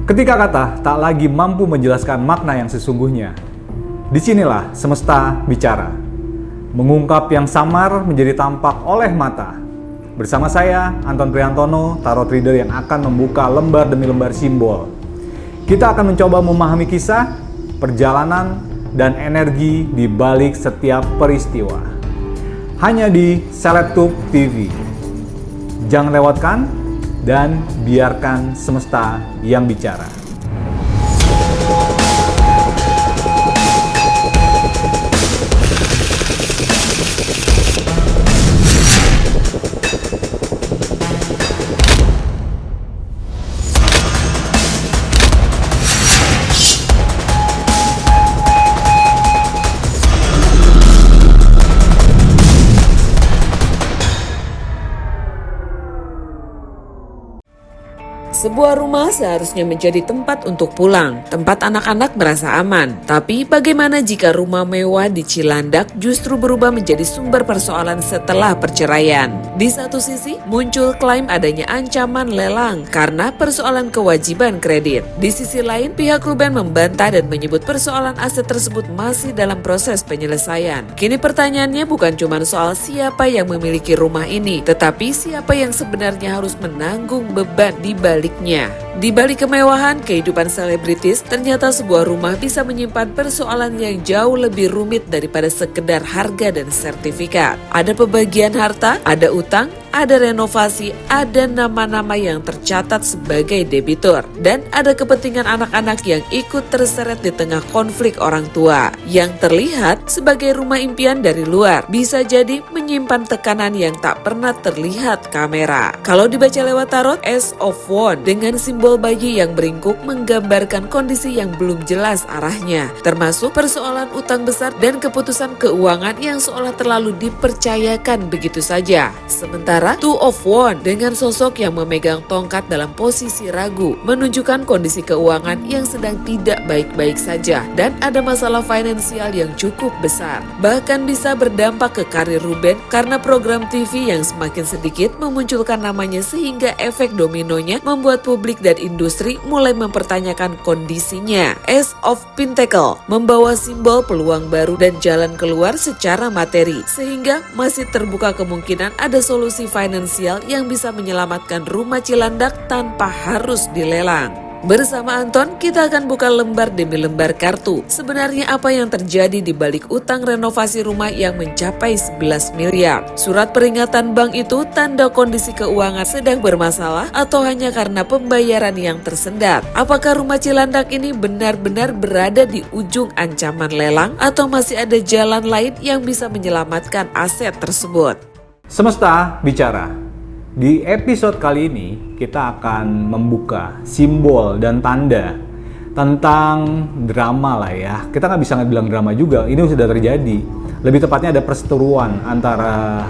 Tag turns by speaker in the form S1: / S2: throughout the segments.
S1: Ketika kata tak lagi mampu menjelaskan makna yang sesungguhnya, disinilah semesta bicara. Mengungkap yang samar menjadi tampak oleh mata. Bersama saya, Anton Priantono, Tarot Reader yang akan membuka lembar demi lembar simbol. Kita akan mencoba memahami kisah, perjalanan, dan energi di balik setiap peristiwa. Hanya di Seletube TV. Jangan lewatkan dan biarkan semesta yang bicara.
S2: Sebuah rumah seharusnya menjadi tempat untuk pulang, tempat anak-anak merasa aman. Tapi bagaimana jika rumah mewah di Cilandak justru berubah menjadi sumber persoalan setelah perceraian? Di satu sisi, muncul klaim adanya ancaman lelang karena persoalan kewajiban kredit. Di sisi lain, pihak Ruben membantah dan menyebut persoalan aset tersebut masih dalam proses penyelesaian. Kini pertanyaannya bukan cuma soal siapa yang memiliki rumah ini, tetapi siapa yang sebenarnya harus menanggung beban di balik. Di balik kemewahan kehidupan selebritis, ternyata sebuah rumah bisa menyimpan persoalan yang jauh lebih rumit daripada sekedar harga dan sertifikat. Ada pembagian harta, ada utang, ada renovasi, ada nama-nama yang tercatat sebagai debitur, dan ada kepentingan anak-anak yang ikut terseret di tengah konflik orang tua. Yang terlihat sebagai rumah impian dari luar, bisa jadi menyimpan tekanan yang tak pernah terlihat kamera. Kalau dibaca lewat tarot, Ace of Wands dengan simbol bayi yang beringkuk menggambarkan kondisi yang belum jelas arahnya, termasuk persoalan utang besar dan keputusan keuangan yang seolah terlalu dipercayakan begitu saja. Sementara Two of Wands dengan sosok yang memegang tongkat dalam posisi ragu menunjukkan kondisi keuangan yang sedang tidak baik-baik saja dan ada masalah finansial yang cukup besar. Bahkan bisa berdampak ke karir Ruben karena program TV yang semakin sedikit memunculkan namanya sehingga efek dominonya membuat publik dan industri mulai mempertanyakan kondisinya. Ace of Pentacles membawa simbol peluang baru dan jalan keluar secara materi sehingga masih terbuka kemungkinan ada solusi finansial yang bisa menyelamatkan rumah Cilandak tanpa harus dilelang. Bersama Anton, kita akan buka lembar demi lembar kartu. Sebenarnya apa yang terjadi di balik utang renovasi rumah yang mencapai 11 miliar? Surat peringatan bank itu tanda kondisi keuangan sedang bermasalah atau hanya karena pembayaran yang tersendat? Apakah rumah Cilandak ini benar-benar berada di ujung ancaman lelang atau masih ada jalan lain yang bisa menyelamatkan aset tersebut?
S1: Semesta bicara. Di episode kali ini kita akan membuka simbol dan tanda tentang drama lah ya. Kita nggak bisa bilang drama juga, ini sudah terjadi. Lebih tepatnya ada perseteruan antara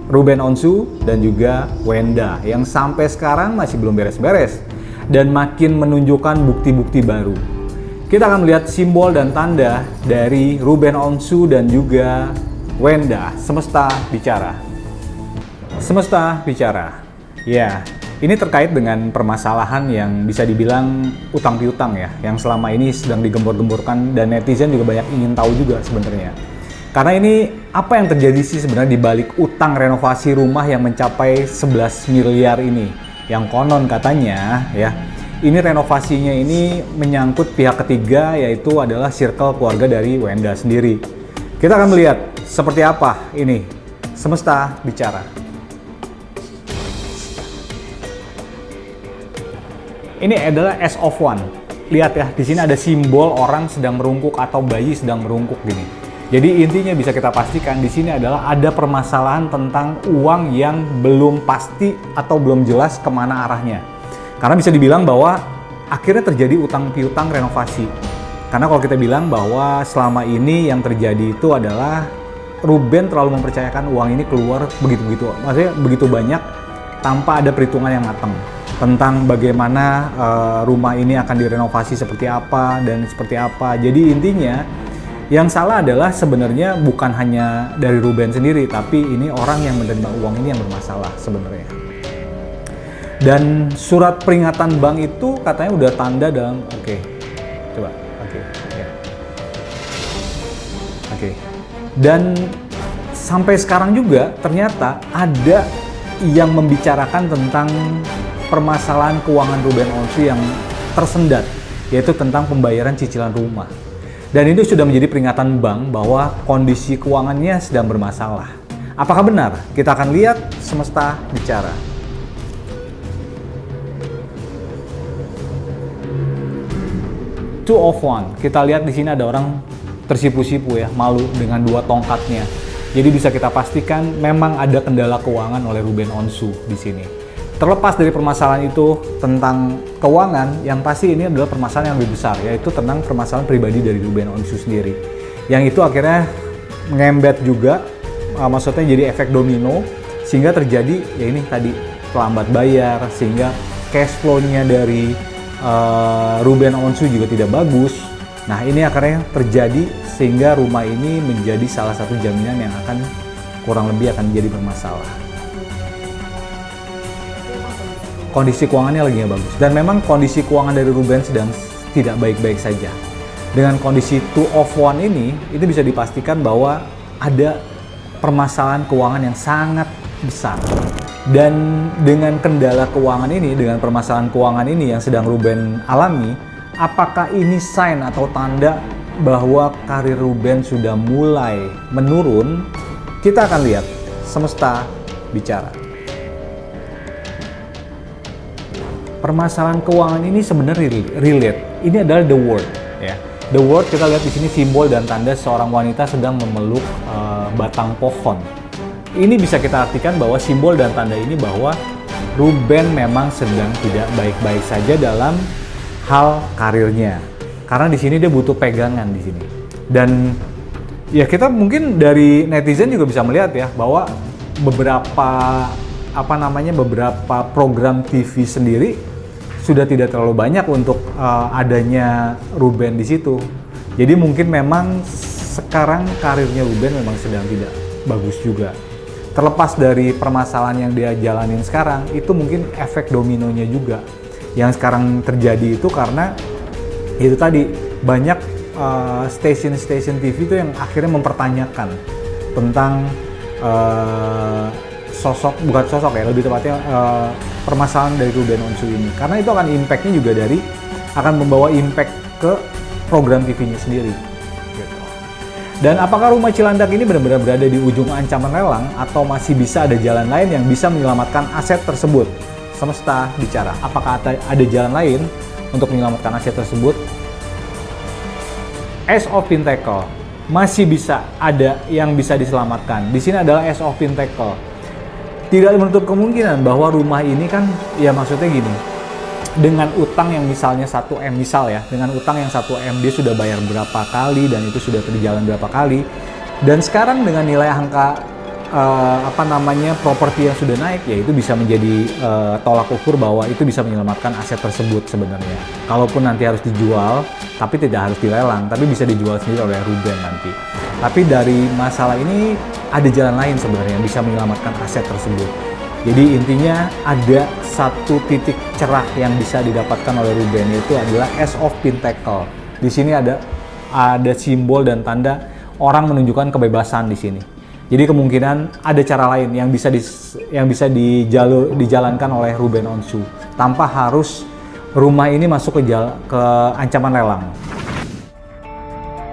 S1: Ruben Onsu dan juga Wenda yang sampai sekarang masih belum beres-beres dan makin menunjukkan bukti-bukti baru. Kita akan melihat simbol dan tanda dari Ruben Onsu dan juga Wenda. Semesta bicara. Semesta bicara. Ya, ini terkait dengan permasalahan yang bisa dibilang utang piutang ya, yang selama ini sedang digembor-gemborkan dan netizen juga banyak ingin tahu juga sebenarnya. Karena ini apa yang terjadi sih sebenarnya di balik utang renovasi rumah yang mencapai 11 miliar ini? Yang konon katanya ya, ini renovasinya ini menyangkut pihak ketiga yaitu adalah circle keluarga dari Wenda sendiri. Kita akan melihat seperti apa ini semesta bicara. Ini adalah Ace of Wands. Lihat ya, di sini ada simbol orang sedang merungkuk atau bayi sedang merungkuk gini. Jadi intinya bisa kita pastikan di sini adalah ada permasalahan tentang uang yang belum pasti atau belum jelas kemana arahnya. Karena bisa dibilang bahwa akhirnya terjadi utang piutang renovasi. Karena kalau kita bilang bahwa selama ini yang terjadi itu adalah Ruben terlalu mempercayakan uang ini keluar begitu-begitu, maksudnya begitu banyak tanpa ada perhitungan yang matang tentang bagaimana rumah ini akan direnovasi seperti apa dan seperti apa. Jadi intinya yang salah adalah sebenarnya bukan hanya dari Ruben sendiri, tapi ini orang yang menerima uang ini yang bermasalah sebenarnya. Dan surat peringatan bank itu katanya udah tanda dalam, coba, ya. Dan sampai sekarang juga ternyata ada yang membicarakan tentang permasalahan keuangan Ruben Onsu yang tersendat, yaitu tentang pembayaran cicilan rumah. Dan itu sudah menjadi peringatan bank bahwa kondisi keuangannya sedang bermasalah. Apakah benar? Kita akan lihat semesta bicara. Two of one. Kita lihat di sini ada orang tersipu-sipu ya, malu dengan dua tongkatnya. Jadi bisa kita pastikan memang ada kendala keuangan oleh Ruben Onsu di sini. Terlepas dari permasalahan itu tentang keuangan, yang pasti ini adalah permasalahan yang lebih besar, yaitu tentang permasalahan pribadi dari Ruben Onsu sendiri. Yang itu akhirnya ngembet juga, maksudnya jadi efek domino, sehingga terjadi ya ini tadi terlambat bayar, sehingga cash flow-nya dari Ruben Onsu juga tidak bagus. Nah ini akhirnya terjadi sehingga rumah ini menjadi salah satu jaminan yang akan kurang lebih akan menjadi bermasalah. Kondisi keuangannya lagi nggak bagus, dan memang kondisi keuangan dari Ruben sedang tidak baik-baik saja. Dengan kondisi two of one ini, itu bisa dipastikan bahwa ada permasalahan keuangan yang sangat besar. Dan dengan kendala keuangan ini, dengan permasalahan keuangan ini yang sedang Ruben alami, apakah ini sign atau tanda bahwa karir Ruben sudah mulai menurun? Kita akan lihat semesta bicara. Permasalahan keuangan ini sebenarnya relate. Ini adalah the world, ya. The world kita lihat di sini simbol dan tanda seorang wanita sedang memeluk batang pohon. Ini bisa kita artikan bahwa simbol dan tanda ini bahwa Ruben memang sedang tidak baik-baik saja dalam hal karirnya. Karena di sini dia butuh pegangan di sini. Dan ya kita mungkin dari netizen juga bisa melihat ya bahwa beberapa program TV sendiri sudah tidak terlalu banyak untuk adanya Ruben di situ. Jadi mungkin memang sekarang karirnya Ruben memang sedang tidak bagus juga. Terlepas dari permasalahan yang dia jalanin sekarang, itu mungkin efek dominonya juga yang sekarang terjadi itu karena itu tadi banyak stasiun TV itu yang akhirnya mempertanyakan tentang lebih tepatnya permasalahan dari Ruben Onsu ini, karena itu akan impact-nya juga akan membawa impact ke program TV-nya sendiri. Gitu. Dan apakah rumah Cilandak ini benar-benar berada di ujung ancaman lelang atau masih bisa ada jalan lain yang bisa menyelamatkan aset tersebut? Semesta bicara, apakah ada jalan lain untuk menyelamatkan aset tersebut? Ace of Pentacle masih bisa ada yang bisa diselamatkan. Di sini adalah Ace of Pentacle. Tidak menutup kemungkinan bahwa rumah ini kan, ya maksudnya gini, dengan utang yang misalnya 1M dengan utang yang 1M dia sudah bayar berapa kali dan itu sudah berjalan berapa kali, dan sekarang dengan nilai angka properti yang sudah naik, ya itu bisa menjadi tolak ukur bahwa itu bisa menyelamatkan aset tersebut sebenarnya. Kalaupun nanti harus dijual, tapi tidak harus dilelang, tapi bisa dijual sendiri oleh Ruben nanti. Tapi dari masalah ini ada jalan lain sebenarnya yang bisa menyelamatkan aset tersebut. Jadi intinya ada satu titik cerah yang bisa didapatkan oleh Ruben, yaitu adalah Ace of Pentacle. Di sini ada simbol dan tanda orang menunjukkan kebebasan di sini. Jadi kemungkinan ada cara lain yang bisa dijalankan oleh Ruben Onsu tanpa harus rumah ini masuk ke ancaman lelang.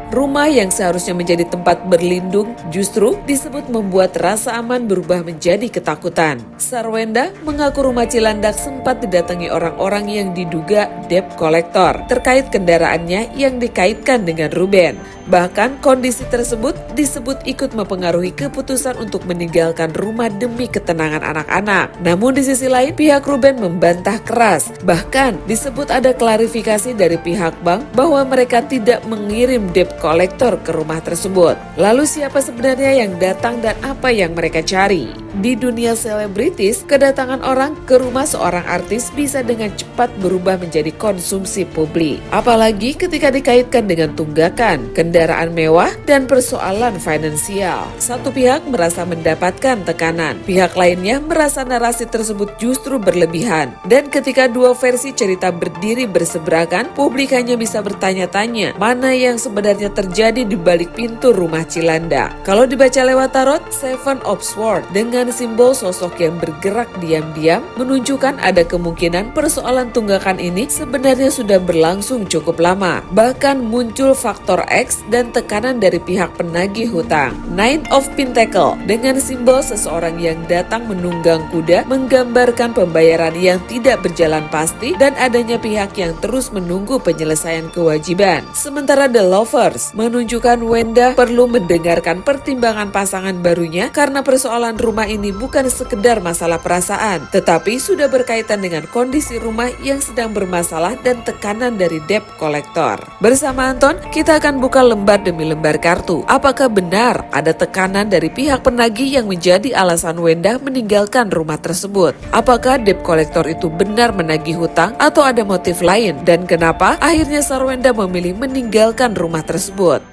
S2: Rumah yang seharusnya menjadi tempat berlindung justru disebut membuat rasa aman berubah menjadi ketakutan. Sarwenda mengaku rumah Cilandak sempat didatangi orang-orang yang diduga debt collector terkait kendaraannya yang dikaitkan dengan Ruben. Bahkan kondisi tersebut disebut ikut mempengaruhi keputusan untuk meninggalkan rumah demi ketenangan anak-anak. Namun di sisi lain pihak Ruben membantah keras. Bahkan disebut ada klarifikasi dari pihak bank bahwa mereka tidak mengirim debt kolektor ke rumah tersebut. Lalu siapa sebenarnya yang datang dan apa yang mereka cari? Di dunia selebritis, kedatangan orang ke rumah seorang artis bisa dengan cepat berubah menjadi konsumsi publik. Apalagi ketika dikaitkan dengan tunggakan, kendaraan mewah, dan persoalan finansial. Satu pihak merasa mendapatkan tekanan, pihak lainnya merasa narasi tersebut justru berlebihan. Dan ketika dua versi cerita berdiri berseberangan, publik hanya bisa bertanya-tanya mana yang sebenarnya terjadi di balik pintu rumah Cilandak. Kalau dibaca lewat tarot, Seven of Swords dengan simbol sosok yang bergerak diam-diam menunjukkan ada kemungkinan persoalan tunggakan ini sebenarnya sudah berlangsung cukup lama. Bahkan muncul faktor X dan tekanan dari pihak penagih hutang. Nine of Pentacle dengan simbol seseorang yang datang menunggang kuda menggambarkan pembayaran yang tidak berjalan pasti dan adanya pihak yang terus menunggu penyelesaian kewajiban. Sementara The Lovers menunjukkan Wenda perlu mendengarkan pertimbangan pasangan barunya karena persoalan rumah ini bukan sekedar masalah perasaan, tetapi sudah berkaitan dengan kondisi rumah yang sedang bermasalah dan tekanan dari debt collector. Bersama Anton, kita akan buka lembar demi lembar kartu. Apakah benar ada tekanan dari pihak penagih yang menjadi alasan Wenda meninggalkan rumah tersebut? Apakah debt collector itu benar menagih hutang atau ada motif lain? Dan kenapa akhirnya Sarwenda memilih meninggalkan rumah tersebut?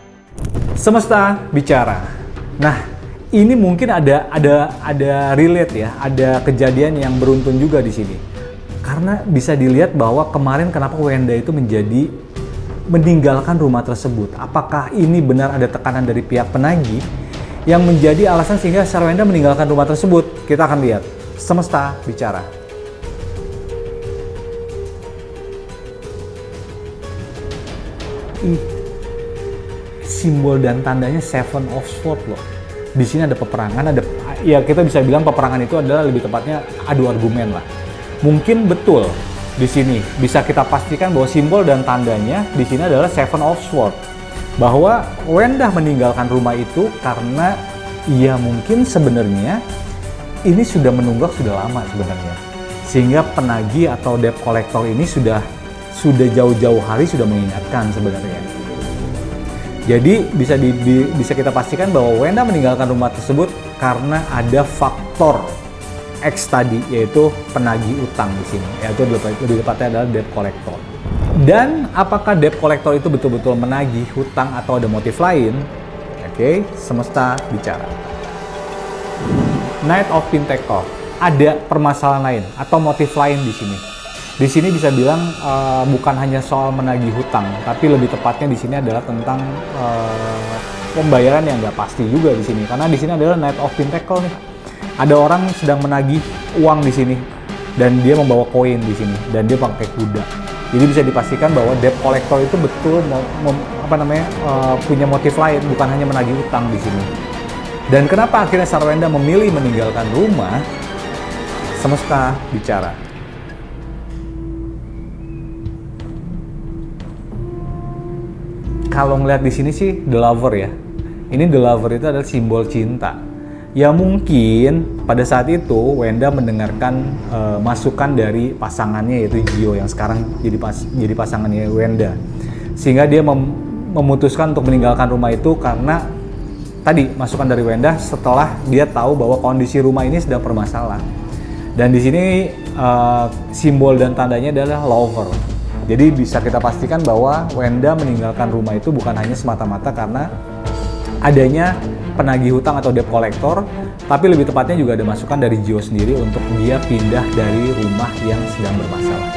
S1: Semesta bicara. Nah, ini mungkin ada relate ya, ada kejadian yang beruntun juga di sini. Karena bisa dilihat bahwa kemarin kenapa Wenda itu meninggalkan rumah tersebut. Apakah ini benar ada tekanan dari pihak penagih yang menjadi alasan sehingga Sarwenda meninggalkan rumah tersebut? Kita akan lihat. Semesta bicara. Simbol dan tandanya Seven of Swords loh. Di sini ada peperangan, ya kita bisa bilang peperangan itu adalah lebih tepatnya adu argumen lah. Mungkin betul di sini bisa kita pastikan bahwa simbol dan tandanya di sini adalah Seven of Swords. Bahwa Wenda meninggalkan rumah itu karena ya mungkin sebenarnya ini sudah menunggak sudah lama sebenarnya. Sehingga penagih atau debt collector ini sudah jauh-jauh hari sudah mengingatkan sebenarnya. Jadi bisa kita pastikan bahwa Wenda meninggalkan rumah tersebut karena ada faktor X tadi, yaitu penagih utang di sini, yaitu lebih tepatnya adalah debt collector. Dan apakah debt collector itu betul-betul menagih hutang atau ada motif lain? Oke, semesta bicara. Knight of Pentacle, ada permasalahan lain atau motif lain di sini. Di sini bisa bilang bukan hanya soal menagih hutang, tapi lebih tepatnya di sini adalah tentang pembayaran yang nggak pasti juga di sini. Karena di sini adalah Knight of Pentacle nih. Ada orang sedang menagih uang di sini dan dia membawa koin di sini dan dia pakai kuda. Jadi bisa dipastikan bahwa debt collector itu betul punya motif lain, bukan hanya menagih hutang di sini. Dan kenapa akhirnya Sarwenda memilih meninggalkan rumah? Semesta bicara. Kalau ngeliat di sini sih The Lover ya. Ini The Lover itu adalah simbol cinta. Ya mungkin pada saat itu Wenda mendengarkan masukan dari pasangannya yaitu Gio yang sekarang jadi pasangannya Wenda. Sehingga dia memutuskan untuk meninggalkan rumah itu karena tadi masukan dari Wenda setelah dia tahu bahwa kondisi rumah ini sedang bermasalah. Dan di sini simbol dan tandanya adalah lover. Jadi bisa kita pastikan bahwa Wenda meninggalkan rumah itu bukan hanya semata-mata karena adanya penagih hutang atau debt collector, tapi lebih tepatnya juga ada masukan dari Gio sendiri untuk dia pindah dari rumah yang sedang bermasalah.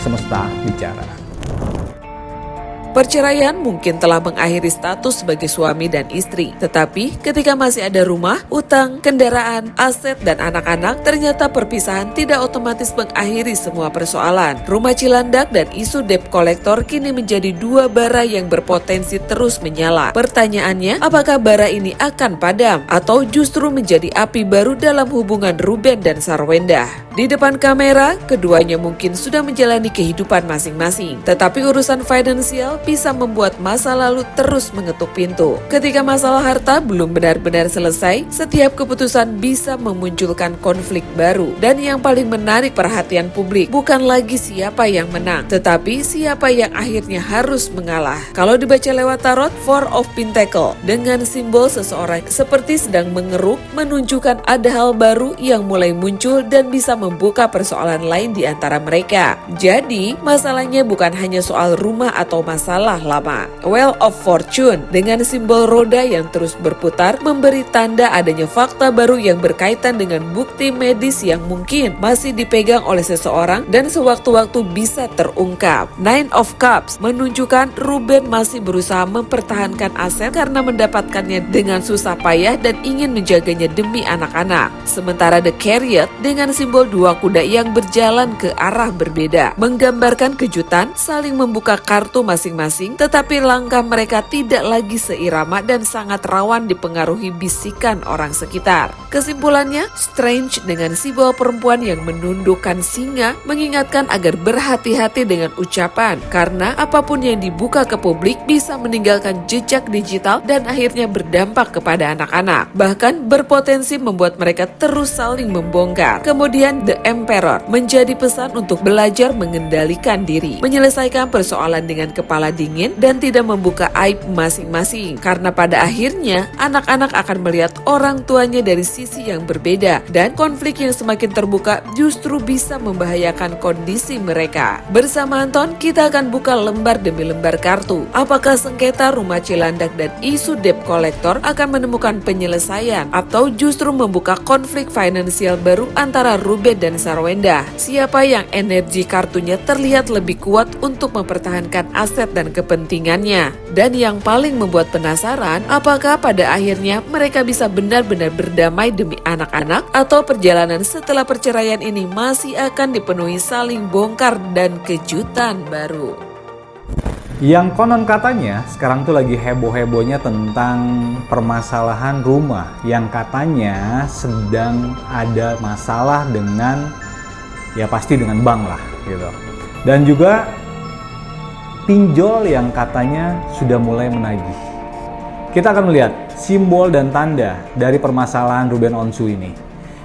S1: Semesta bicara.
S2: Perceraian mungkin telah mengakhiri status sebagai suami dan istri, tetapi ketika masih ada rumah, utang, kendaraan, aset, dan anak-anak, ternyata perpisahan tidak otomatis mengakhiri semua persoalan. Rumah Cilandak dan isu debt collector kini menjadi dua bara yang berpotensi terus menyala. Pertanyaannya, apakah bara ini akan padam atau justru menjadi api baru dalam hubungan Ruben dan Sarwenda? Di depan kamera, keduanya mungkin sudah menjalani kehidupan masing-masing, tetapi urusan finansial bisa membuat masa lalu terus mengetuk pintu. Ketika masalah harta belum benar-benar selesai, setiap keputusan bisa memunculkan konflik baru. Dan yang paling menarik perhatian publik bukan lagi siapa yang menang, tetapi siapa yang akhirnya harus mengalah. Kalau dibaca lewat tarot, Four of Pentacle dengan simbol seseorang seperti sedang mengeruk, menunjukkan ada hal baru yang mulai muncul dan bisa membuka persoalan lain di antara mereka. Jadi, masalahnya bukan hanya soal rumah atau masalah lama. Wheel of Fortune dengan simbol roda yang terus berputar memberi tanda adanya fakta baru yang berkaitan dengan bukti medis yang mungkin masih dipegang oleh seseorang dan sewaktu-waktu bisa terungkap. Nine of Cups menunjukkan Ruben masih berusaha mempertahankan aset karena mendapatkannya dengan susah payah dan ingin menjaganya demi anak-anak. Sementara The Chariot dengan simbol dua kuda yang berjalan ke arah berbeda, menggambarkan kejutan, saling membuka kartu masing-masing, tetapi langkah mereka tidak lagi seirama dan sangat rawan dipengaruhi bisikan orang sekitar. Kesimpulannya, Strange dengan simbol perempuan yang menundukkan singa mengingatkan agar berhati-hati dengan ucapan, karena apapun yang dibuka ke publik bisa meninggalkan jejak digital dan akhirnya berdampak kepada anak-anak, bahkan berpotensi membuat mereka terus saling membongkar. Kemudian The Emperor menjadi pesan untuk belajar mengendalikan diri, menyelesaikan persoalan dengan kepala dingin dan tidak membuka aib masing-masing, karena pada akhirnya anak-anak akan melihat orang tuanya dari sisi yang berbeda dan konflik yang semakin terbuka justru bisa membahayakan kondisi mereka. Bersama Anton, kita akan buka lembar demi lembar kartu. Apakah sengketa rumah Cilandak dan isu debt collector akan menemukan penyelesaian atau justru membuka konflik finansial baru antara Ruben dan Sarwenda? Siapa yang energi kartunya terlihat lebih kuat untuk mempertahankan aset dan kepentingannya? Dan yang paling membuat penasaran, apakah pada akhirnya mereka bisa benar-benar berdamai demi anak-anak atau perjalanan setelah perceraian ini masih akan dipenuhi saling bongkar dan kejutan baru?
S1: Yang konon katanya sekarang tuh lagi heboh-hebohnya tentang permasalahan rumah yang katanya sedang ada masalah dengan, ya pasti dengan bank lah gitu. Dan juga pinjol yang katanya sudah mulai menagih. Kita akan melihat simbol dan tanda dari permasalahan Ruben Onsu ini.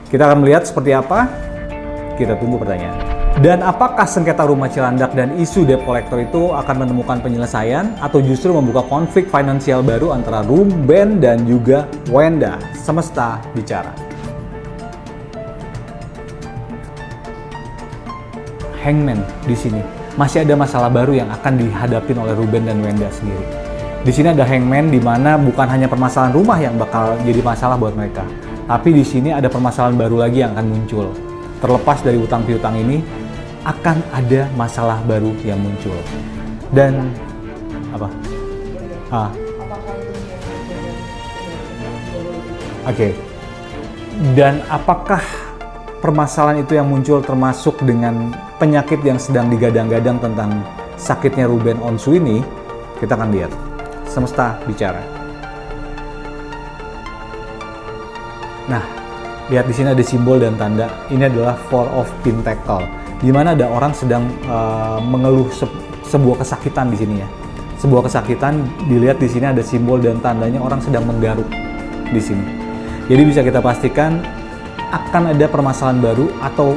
S1: Kita akan melihat seperti apa? Kita tunggu pertanyaan. Dan apakah sengketa rumah Cilandak dan isu debt collector itu akan menemukan penyelesaian atau justru membuka konflik finansial baru antara Ruben dan juga Wenda? Semesta bicara. Hangman di sini masih ada masalah baru yang akan dihadapin oleh Ruben dan Wenda sendiri. Di sini ada Hangman di mana bukan hanya permasalahan rumah yang bakal jadi masalah buat mereka, tapi di sini ada permasalahan baru lagi yang akan muncul. Terlepas dari utang piutang ini, akan ada masalah baru yang muncul. Dan apa? Oke. Dan apakah permasalahan itu yang muncul termasuk dengan penyakit yang sedang digadang-gadang tentang sakitnya Ruben Onsu ini? Kita akan lihat. Semesta bicara. Nah, lihat di sini ada simbol dan tanda. Ini adalah Four of Pentacle, di mana ada orang sedang mengeluh sebuah kesakitan di sini ya. Sebuah kesakitan, dilihat di sini ada simbol dan tandanya orang sedang menggaruk di sini. Jadi bisa kita pastikan akan ada permasalahan baru atau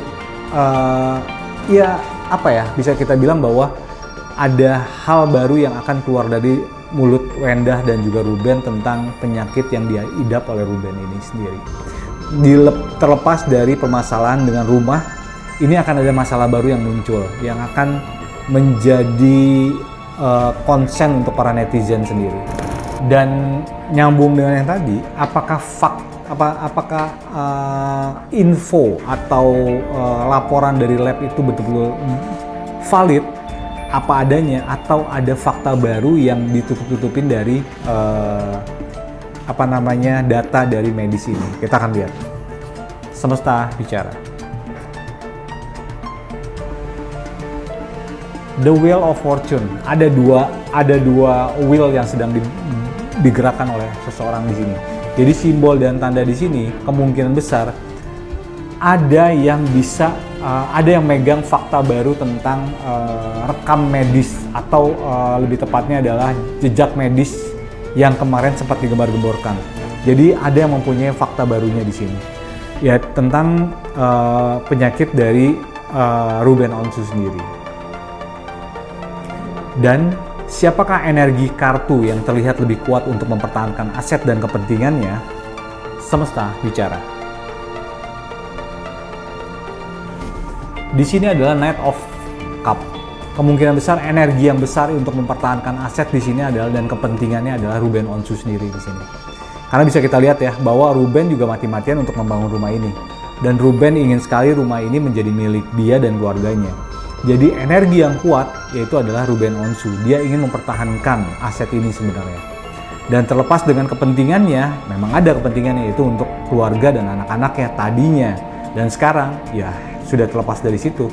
S1: bisa kita bilang bahwa ada hal baru yang akan keluar dari mulut Wenda dan juga Ruben tentang penyakit yang dia idap oleh Ruben ini sendiri. Terlepas dari permasalahan dengan rumah, ini akan ada masalah baru yang muncul yang akan menjadi konsen untuk para netizen sendiri. Dan nyambung dengan yang tadi, apakah info atau laporan dari lab itu betul-betul valid apa adanya atau ada fakta baru yang ditutup-tutupin dari data dari medis ini? Kita akan lihat. Semesta bicara. The Wheel of Fortune. Ada dua wheel yang sedang digerakkan oleh seseorang di sini. Jadi simbol dan tanda di sini kemungkinan besar ada yang bisa ada yang megang fakta baru tentang rekam medis atau lebih tepatnya adalah jejak medis yang kemarin sempat digembar-gemborkan. Jadi ada yang mempunyai fakta barunya di sini, ya tentang penyakit dari Ruben Onsu sendiri. Dan siapakah energi kartu yang terlihat lebih kuat untuk mempertahankan aset dan kepentingannya? Semesta bicara. Di sini adalah Knight of Cup. Kemungkinan besar energi yang besar untuk mempertahankan aset di sini adalah dan kepentingannya adalah Ruben Onsu sendiri di sini. Karena bisa kita lihat ya bahwa Ruben juga mati-matian untuk membangun rumah ini. Dan Ruben ingin sekali rumah ini menjadi milik dia dan keluarganya. Jadi energi yang kuat yaitu adalah Ruben Onsu. Dia ingin mempertahankan aset ini sebenarnya. Dan terlepas dengan kepentingannya, memang ada kepentingannya yaitu untuk keluarga dan anak-anaknya tadinya. Dan sekarang ya sudah terlepas dari situ.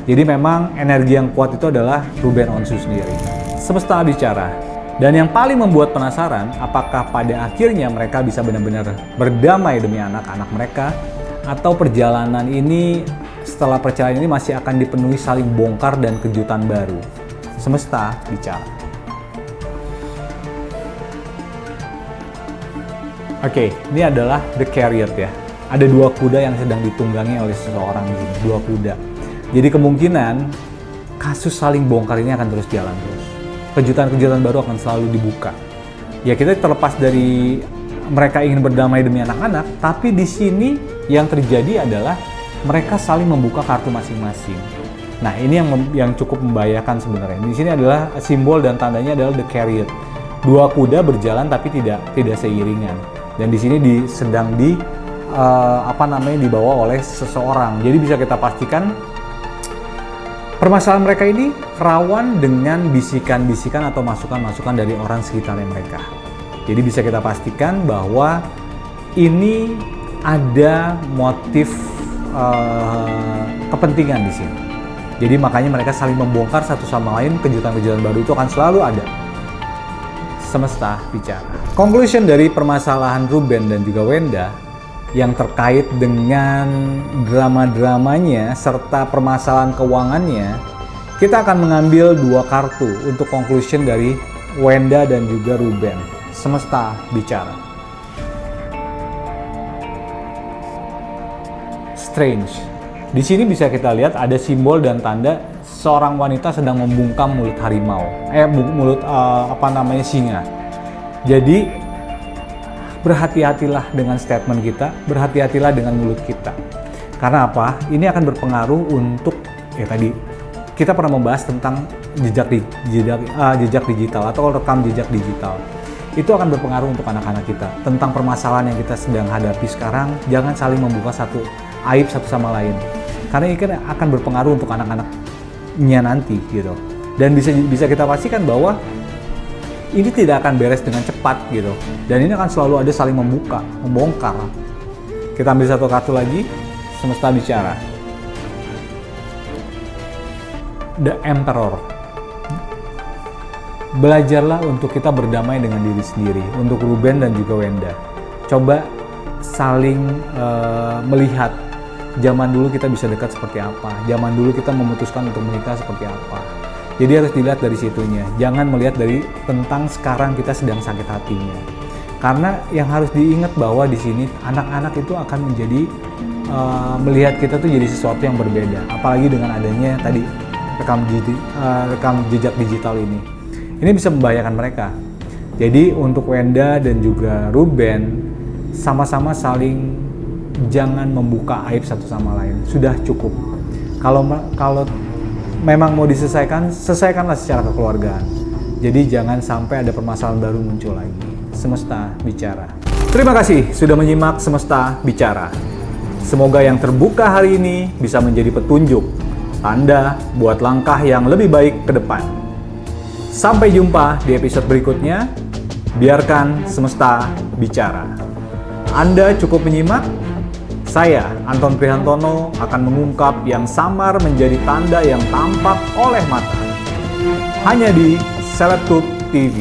S1: Jadi memang energi yang kuat itu adalah Ruben Onsu sendiri. Semesta bicara. Dan yang paling membuat penasaran, apakah pada akhirnya mereka bisa benar-benar berdamai demi anak-anak mereka, atau perjalanan ini setelah perjalanan ini masih akan dipenuhi saling bongkar dan kejutan baru. Semesta bicara. Oke, ini adalah The Chariot ya. Ada dua kuda yang sedang ditunggangi oleh seseorang di sini, dua kuda. Jadi kemungkinan kasus saling bongkar ini akan terus jalan terus. Kejutan-kejutan baru akan selalu dibuka. Ya kita terlepas dari mereka ingin berdamai demi anak-anak, tapi di sini yang terjadi adalah mereka saling membuka kartu masing-masing. Nah ini yang cukup membahayakan sebenarnya. Di sini adalah simbol dan tandanya adalah The Chariot. Dua kuda berjalan tapi tidak seiringan. Dan di sini sedang dibawa oleh seseorang. Jadi bisa kita pastikan permasalahan mereka ini rawan dengan bisikan-bisikan atau masukan-masukan dari orang sekitarnya mereka. Jadi bisa kita pastikan bahwa ini ada motif kepentingan di sini. Jadi makanya mereka saling membongkar satu sama lain, kejutan-kejutan baru itu akan selalu ada. Semesta bicara. Conclusion dari permasalahan Ruben dan juga Wenda yang terkait dengan drama-dramanya serta permasalahan keuangannya, kita akan mengambil dua kartu untuk conclusion dari Wenda dan juga Ruben. Semesta bicara. Strange. Di sini bisa kita lihat ada simbol dan tanda seorang wanita sedang membungkam mulut harimau, singa. Jadi berhati-hatilah dengan statement kita, berhati-hatilah dengan mulut kita. Karena apa? Ini akan berpengaruh untuk tadi kita pernah membahas tentang jejak digital atau rekam jejak digital. Itu akan berpengaruh untuk anak-anak kita. Tentang permasalahan yang kita sedang hadapi sekarang, jangan saling membuka aib satu sama lain. Karena ini akan berpengaruh untuk anak-anaknya nanti gitu. Dan bisa kita pastikan bahwa ini tidak akan beres dengan cepat gitu. Dan ini akan selalu ada saling membongkar. Kita ambil satu kartu lagi, semesta bicara. The Emperor. Belajarlah untuk kita berdamai dengan diri sendiri. Untuk Ruben dan juga Wenda. Coba saling melihat. Zaman dulu kita bisa dekat seperti apa. Zaman dulu kita memutuskan untuk menikah seperti apa. Jadi harus dilihat dari situnya. Jangan melihat dari tentang sekarang kita sedang sakit hatinya. Karena yang harus diingat bahwa di sini anak-anak itu akan menjadi melihat kita tuh jadi sesuatu yang berbeda. Apalagi dengan adanya tadi rekam jejak digital ini. Ini bisa membahayakan mereka. Jadi untuk Wenda dan juga Ruben sama-sama saling jangan membuka aib satu sama lain. Sudah cukup. Kalau memang mau diselesaikan, selesaikanlah secara kekeluargaan. Jadi jangan sampai ada permasalahan baru muncul lagi. Semesta bicara. Terima kasih sudah menyimak Semesta Bicara. Semoga yang terbuka hari ini bisa menjadi petunjuk, tanda buat langkah yang lebih baik ke depan. Sampai jumpa di episode berikutnya. Biarkan Semesta Bicara. Anda cukup menyimak. Saya, Anton Prihantono, akan mengungkap yang samar menjadi tanda yang tampak oleh mata. Hanya di Selebtube TV.